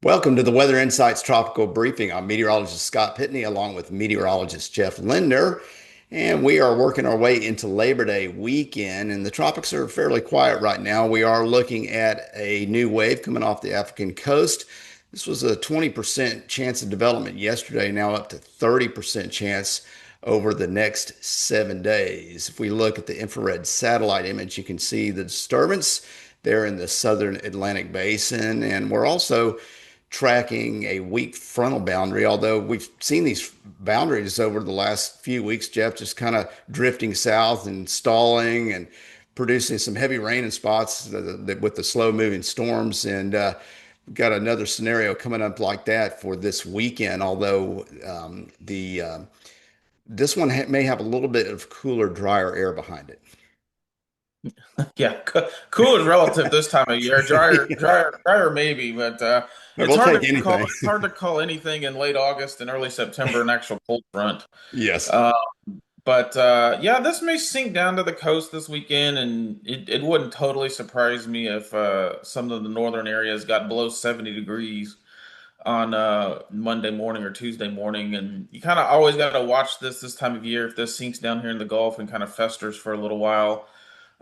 Welcome to the Weather Insights Tropical Briefing. I'm meteorologist Scott Pitney along with meteorologist Jeff Lindner. And we are working our way into Labor Day weekend, and the tropics are fairly quiet right now. We are looking at a new wave coming off the African coast. This was a 20% chance of development yesterday, now up to 30% chance over the next 7 days. If we look at the infrared satellite image, you can see the disturbance there in the southern Atlantic basin, and we're also tracking a weak frontal boundary, although we've seen these boundaries over the last few weeks, Jeff, just kind of drifting south and stalling and producing some heavy rain in spots with the slow moving storms. And got another scenario coming up like that for this weekend, although the this one may have a little bit of cooler, drier air behind it. Yeah, cool is relative this time of year. Drier maybe, but it's We'll hard take to call. anything. It's hard to call anything in late August and early September an actual cold front. Yes. Uh, but yeah, this may sink down to the coast this weekend, and it wouldn't totally surprise me if some of the northern areas got below 70 degrees on Monday morning or Tuesday morning. And you kind of always got to watch this time of year if this sinks down here in the Gulf and kind of festers for a little while.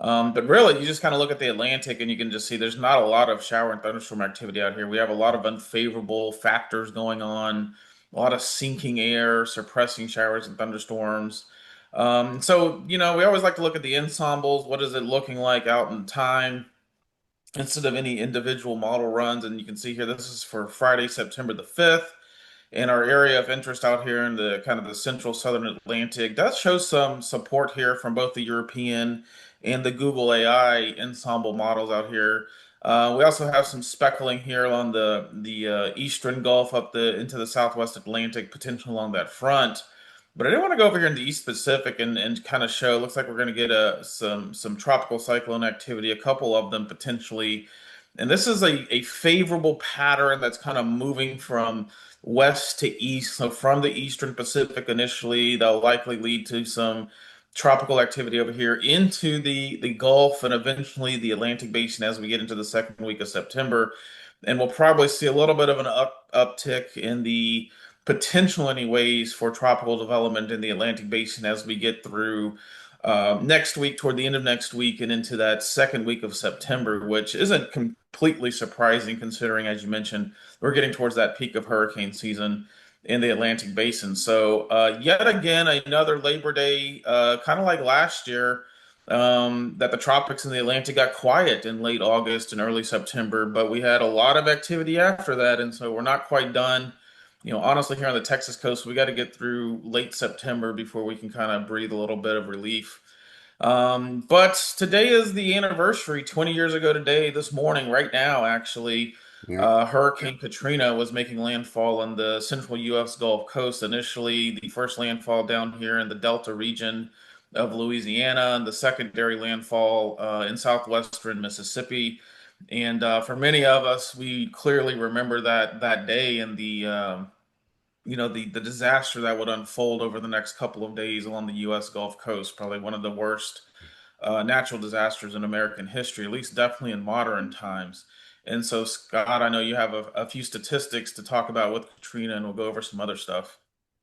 But really, you just kind of look at the Atlantic and you can just see there's not a lot of shower and thunderstorm activity out here. We have a lot of unfavorable factors going on, a lot of sinking air, suppressing showers and thunderstorms. We always like to look at the ensembles. What is it looking like out in time instead of any individual model runs? And you can see here, this is for Friday, September the 5th. And our area of interest out here in the kind of the central southern Atlantic does show some support here from both the European and the Google AI ensemble models out here. We also have some speckling here on the eastern Gulf up the into the southwest Atlantic, potential along that front. But I did want to go over here in the East Pacific and kind of show. Looks like we're going to get some tropical cyclone activity, a couple of them potentially. And this is a favorable pattern that's kind of moving from west to east. So from the Eastern Pacific initially, that'll likely lead to some tropical activity over here into the Gulf and eventually the Atlantic Basin as we get into the second week of September. And we'll probably see a little bit of an uptick in the potential, anyways, for tropical development in the Atlantic Basin as we get through next week, toward the end of next week, and into that second week of September, which isn't completely surprising considering, as you mentioned, we're getting towards that peak of hurricane season in the Atlantic Basin. So, yet again, another Labor Day, kind of like last year, that the tropics in the Atlantic got quiet in late August and early September, but we had a lot of activity after that, and so we're not quite done. Honestly, here on the Texas coast, we got to get through late September before we can kind of breathe a little bit of relief. But today is the anniversary, 20 years ago today, this morning, right now, actually. Yeah. Hurricane Katrina was making landfall on the central U.S. Gulf Coast. Initially, the first landfall down here in the Delta region of Louisiana, and the secondary landfall in southwestern Mississippi. And for many of us, we clearly remember that day and the disaster that would unfold over the next couple of days along the U.S. Gulf Coast. Probably one of the worst natural disasters in American history, at least definitely in modern times. And so, Scott, I know you have a few statistics to talk about with Katrina, and we'll go over some other stuff.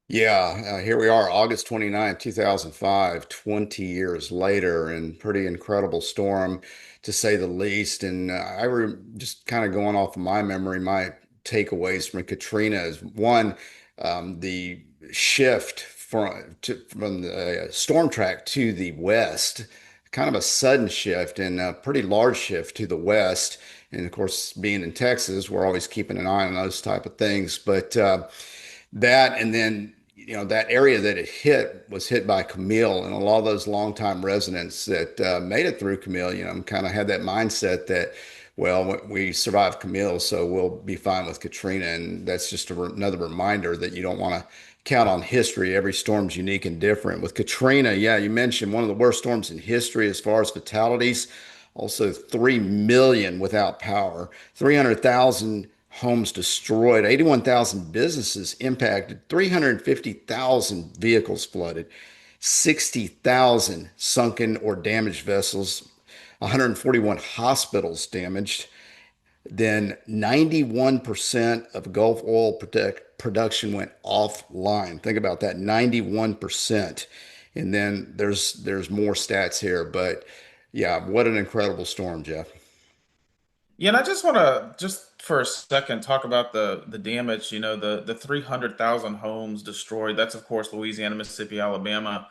Yeah, here we are, August 29th, 2005, 20 years later, and pretty incredible storm to say the least. And I re just kind of going off of my memory, my takeaways from Katrina is one, the shift from the storm track to the west, kind of a sudden shift and a pretty large shift to the west. And of course, being in Texas, we're always keeping an eye on those type of things. But that and then that area that it hit was hit by Camille, and a lot of those longtime residents that made it through Camille, kind of had that mindset that, well, we survived Camille, so we'll be fine with Katrina. And that's just another reminder that you don't want to count on history. Every storm's unique and different. With Katrina, yeah, you mentioned one of the worst storms in history as far as fatalities. Also, 3 million without power, 300,000 homes destroyed, 81,000 businesses impacted, 350,000 vehicles flooded, 60,000 sunken or damaged vessels, 141 hospitals damaged, Then 91% of Gulf oil production went offline. Think about that, 91%. And then there's more stats here, but yeah, what an incredible storm, Jeff. Yeah, and I just want to just for a second talk about the damage. You know, the 300,000 homes destroyed. That's of course Louisiana, Mississippi, Alabama.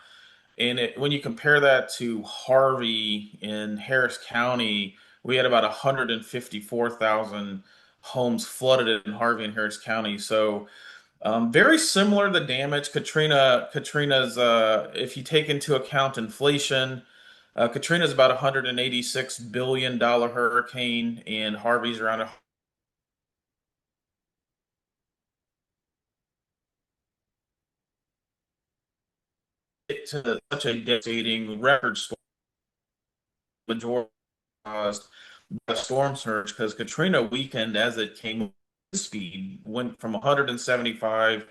And when you compare that to Harvey in Harris County, we had about 154,000 homes flooded in Harvey and Harris County. So very similar the damage. Katrina's if you take into account inflation, Katrina's about $186 billion hurricane, and Harvey's around to such a devastating record storm majority caused by the storm surge because Katrina weakened as it came speed went from 175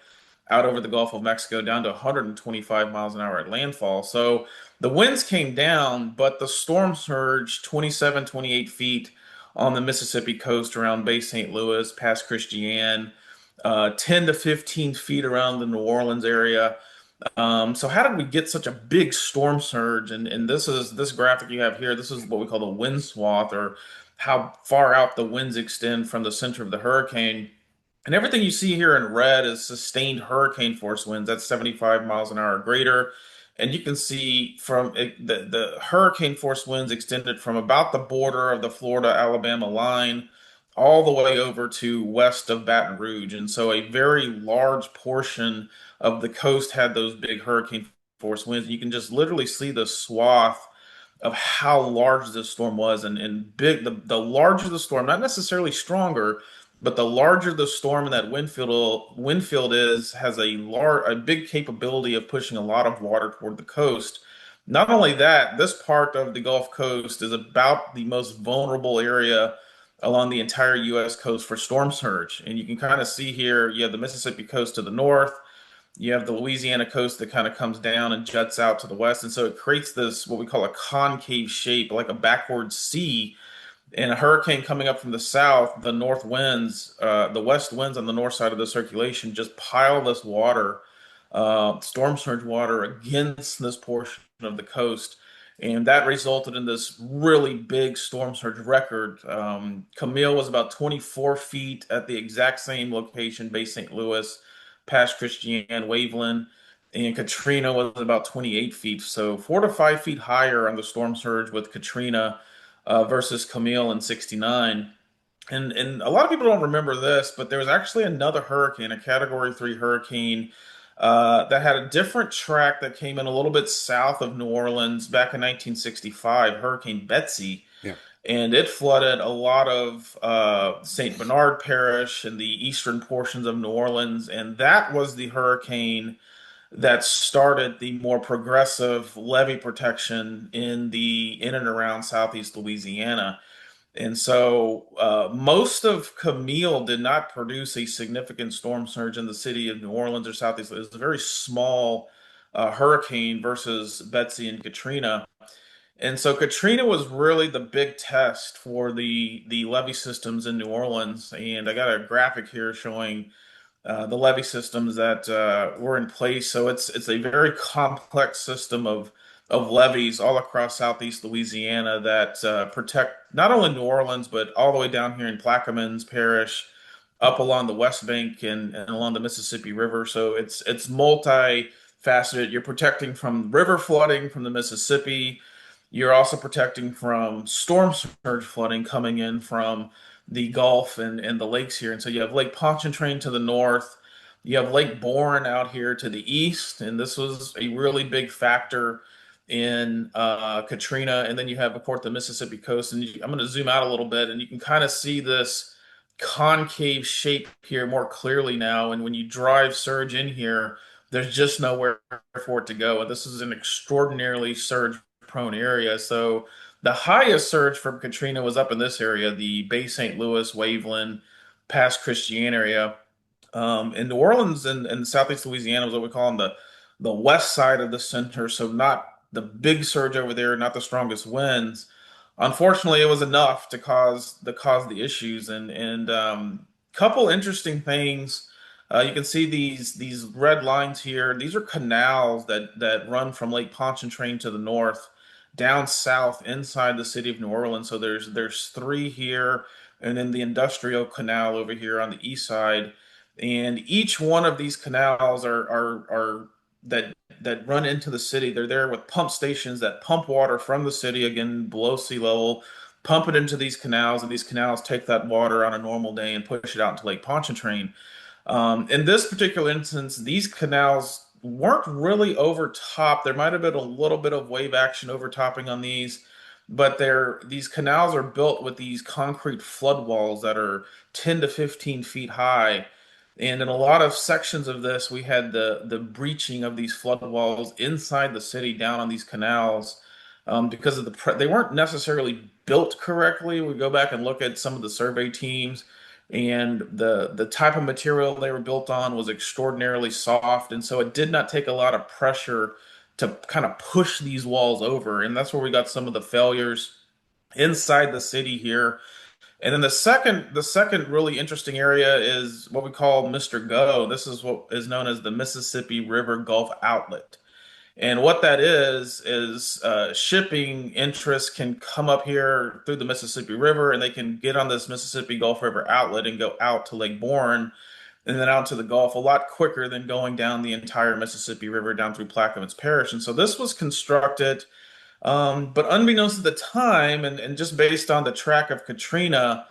out over the Gulf of Mexico down to 125 miles an hour at landfall. So the winds came down, but the storm surge 27, 28 feet on the Mississippi coast around Bay St. Louis, past Christiane, 10 to 15 feet around the New Orleans area. So how did we get such a big storm surge? And this graphic you have here. This is what we call the wind swath, or how far out the winds extend from the center of the hurricane. And everything you see here in red is sustained hurricane force winds. That's 75 miles an hour or greater. And you can see from the hurricane force winds extended from about the border of the Florida Alabama line all the way over to west of Baton Rouge. And so a very large portion of the coast had those big hurricane force winds. You can just literally see the swath of how large this storm was, and big. The larger the storm, not necessarily stronger, but the larger the storm and that wind field is, has a big capability of pushing a lot of water toward the coast. Not only that, this part of the Gulf Coast is about the most vulnerable area along the entire U.S. coast for storm surge. And you can kind of see here, you have the Mississippi coast to the north, you have the Louisiana coast that kind of comes down and juts out to the west. And so it creates this, what we call a concave shape, like a backward C. And a hurricane coming up from the south, the north winds, the west winds on the north side of the circulation just pile this water, storm surge water, against this portion of the coast. And that resulted in this really big storm surge record. Camille was about 24 feet at the exact same location, Bay St. Louis, past Christiane, Waveland. And Katrina was about 28 feet. So 4 to 5 feet higher on the storm surge with Katrina versus Camille in '69. And a lot of people don't remember this, but there was actually another hurricane, a Category 3 hurricane, that had a different track that came in a little bit south of New Orleans back in 1965, Hurricane Betsy. Yeah. And it flooded a lot of St. Bernard Parish and the eastern portions of New Orleans. And that was the hurricane that started the more progressive levee protection in and around southeast Louisiana. And so most of Camille did not produce a significant storm surge in the city of New Orleans or southeast. It was a very small hurricane versus Betsy and Katrina. And so Katrina was really the big test for the levee systems in New Orleans. And I got a graphic here showing the levee systems that were in place. So it's a very complex system of levees all across southeast Louisiana that protect not only New Orleans but all the way down here in Plaquemines Parish, up along the West Bank and along the Mississippi River. So it's multifaceted. You're protecting from river flooding from the Mississippi. You're also protecting from storm surge flooding coming in from the Gulf and the lakes here. And so you have Lake Pontchartrain to the north. You have Lake Bourne out here to the east. And this was a really big factor in Katrina. And then you have, of course, the Mississippi coast. And I'm going to zoom out a little bit, and you can kind of see this concave shape here more clearly now. And when you drive surge in here, there's just nowhere for it to go. And this is an extraordinarily surge prone area. So the highest surge from Katrina was up in this area, the Bay St. Louis, Waveland, past Christiane area. In New Orleans and southeast Louisiana was what we call on the west side of the center. So not the big surge over there, not the strongest winds. unfortunately, it was enough to cause the issues. And couple interesting things. You can see these red lines here. These are canals that run from Lake Pontchartrain to the north, down south inside the city of New Orleans. So there's three here, and then the industrial canal over here on the east side. And each one of these canals are that that run into the city. They're there with pump stations that pump water from the city, again below sea level, pump it into these canals, and these canals take that water on a normal day and push it out into Lake Pontchartrain. In this particular instance, these canals weren't really over top. There might have been a little bit of wave action overtopping on these, but these canals are built with these concrete flood walls that are 10 to 15 feet high. And in a lot of sections of this, we had the breaching of these flood walls inside the city down on these canals, because of they weren't necessarily built correctly. We go back and look at some of the survey teams, and the type of material they were built on was extraordinarily soft, and so it did not take a lot of pressure to kind of push these walls over, and that's where we got some of the failures inside the city here. And then the second really interesting area is what we call Mr. Go. This is what is known as the Mississippi River Gulf Outlet. And what that is shipping interests can come up here through the Mississippi River, and they can get on this Mississippi Gulf River outlet and go out to Lake Bourne and then out to the Gulf a lot quicker than going down the entire Mississippi River down through Plaquemines Parish. And so this was constructed, but unbeknownst at the time, and just based on the track of Katrina,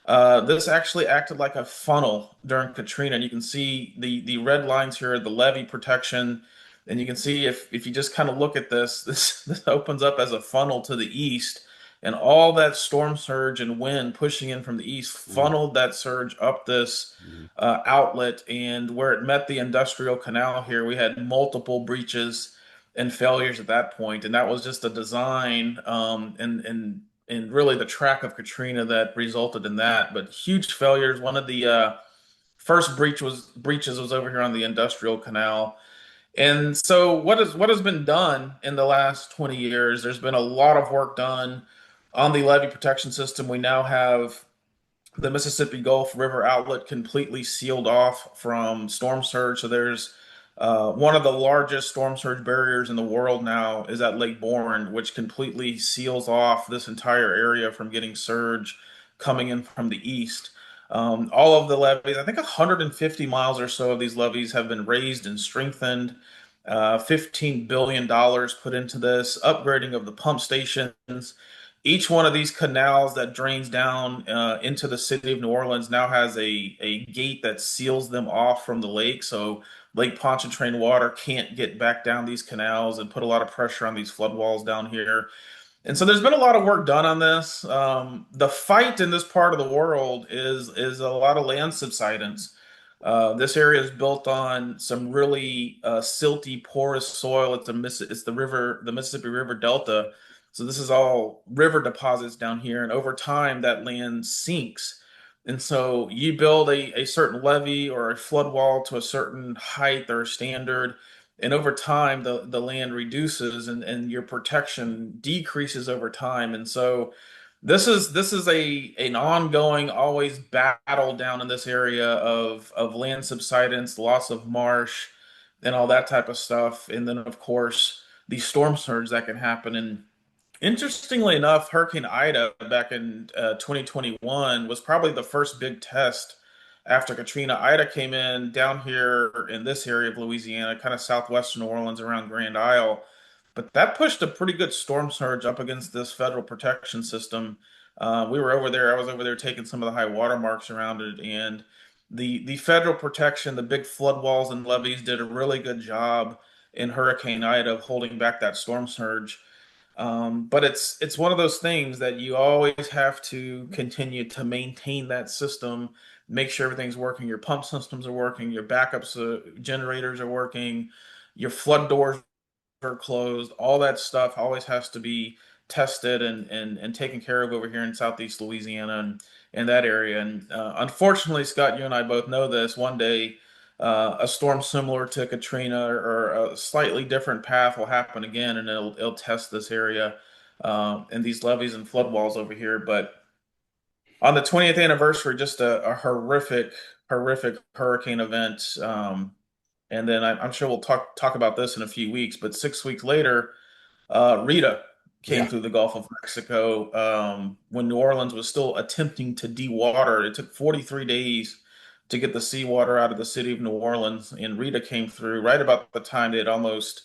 this actually acted like a funnel during Katrina. And you can see the red lines here, the levee protection. And you can see if you just kind of look at this opens up as a funnel to the east, and all that storm surge and wind pushing in from the east Mm, funneled that surge up this mm, outlet. And where it met the industrial canal here, we had multiple breaches and failures at that point, and that was just a design, and really the track of Katrina that resulted in that. But huge failures. One of the first breaches was over here on the industrial canal. And so what has been done in the last 20 years? There's been a lot of work done on the levee protection system. We now have the Mississippi Gulf River outlet completely sealed off from storm surge. So there's one of the largest storm surge barriers in the world now is at Lake Bourne, which completely seals off this entire area from getting surge coming in from the east. All of the levees, I think 150 miles or so of these levees have been raised and strengthened. $15 billion put into this, upgrading of the pump stations. Each one of these canals that drains down into the city of New Orleans now has a gate that seals them off from the lake. So Lake Pontchartrain water can't get back down these canals and put a lot of pressure on these flood walls down here. And so there's been a lot of work done on this. The fight in this part of the world is a lot of land subsidence. This area is built on some really silty, porous soil. It's the Mississippi River Delta. So this is all river deposits down here, and over time that land sinks. And so you build a certain levee or a flood wall to a certain height or standard, and over time the land reduces, and your protection decreases over time. And so this is a an ongoing always battle down in this area of land subsidence, loss of marsh, and all that type of stuff. And then of course the storm surge that can happen. And interestingly enough, Hurricane Ida back in 2021 was probably the first big test after Katrina. Ida came in down here in this area of Louisiana, kind of southwestern New Orleans around Grand Isle, but that pushed a pretty good storm surge up against this federal protection system. We were over there. I was over there taking some of the high water marks around it, and the federal protection, the big flood walls and levees, did a really good job in Hurricane Ida of holding back that storm surge. But it's one of those things that you always have to continue to maintain that system, make sure everything's working, your pump systems are working, your backups generators are working, your flood doors are closed. All that stuff always has to be tested and taken care of over here in Southeast Louisiana and that area. And unfortunately, Scott, you and I both know this. One day, a storm similar to Katrina or a slightly different path will happen again, and it'll test this area. and these levees and flood walls over here. But on the 20th anniversary, just a horrific hurricane event. And then I'm sure we'll talk about this in a few weeks. But 6 weeks later, Rita came Yeah. through the Gulf of Mexico when New Orleans was still attempting to dewater. It took 43 days to get the seawater out of the city of New Orleans, and Rita came through right about the time they had almost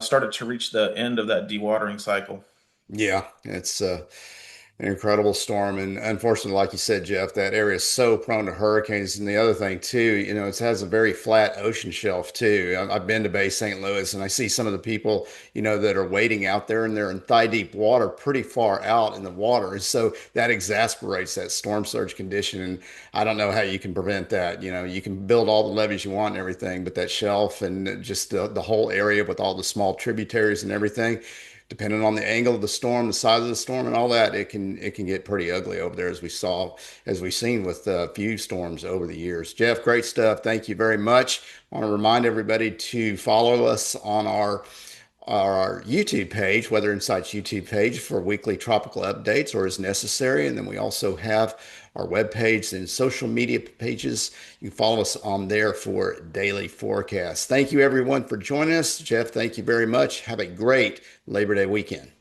started to reach the end of that dewatering cycle. Yeah, it's an incredible storm, and unfortunately, like you said, Jeff, that area is so prone to hurricanes. And the other thing too, it has a very flat ocean shelf too. I've been to Bay St. Louis, and I see some of the people, that are waiting out there, and they're in thigh deep water, pretty far out in the water, and so that exasperates that storm surge condition. And I don't know how you can prevent that. You can build all the levees you want and everything, but that shelf and just the whole area with all the small tributaries and everything, depending on the angle of the storm, the size of the storm, and all that, it can get pretty ugly over there, as we've seen with a few storms over the years. Jeff, great stuff. Thank you very much. I want to remind everybody to follow us on our YouTube page, Weather Insights YouTube page, for weekly tropical updates or as necessary. And then we also have our web page and social media pages. You can follow us on there for daily forecasts. Thank you, everyone, for joining us. Jeff, thank you very much. Have a great Labor Day weekend.